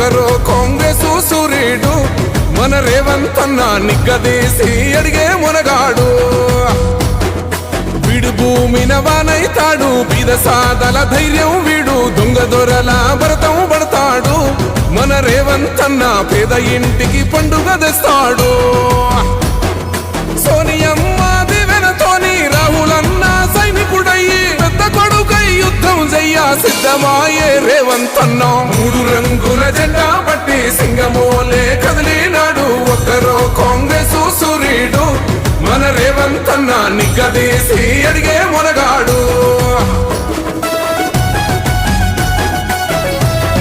ఒకరు కాంగ్రెస్ సూర్యుడు మన రేవంత్ అన్న నిగ్గదీసి అడిగే మునగాడు వీడు భూమిన వానైతాడు బీద సాదల ధైర్యం వీడు దొంగ దొరల భరతం పడతాడు మన రేవంత్ అన్న పేద ఇంటికి పండుగ తెస్తాడు సోనియమ్మ దివెనతోని రాహులన్న సైనికుడయ్యి పెద్ద కొడుకై యుద్ధం చెయ్య సిద్ధమాయే రేవంత్ అన్న మూడు రంగుల జెండా పట్టి సింగమోలే కదిలినాడు ఒకరో కాంగ్రెస్ సూర్యుడు మన రేవంత్ అన్న నిగ్గదీసి అడిగే మొన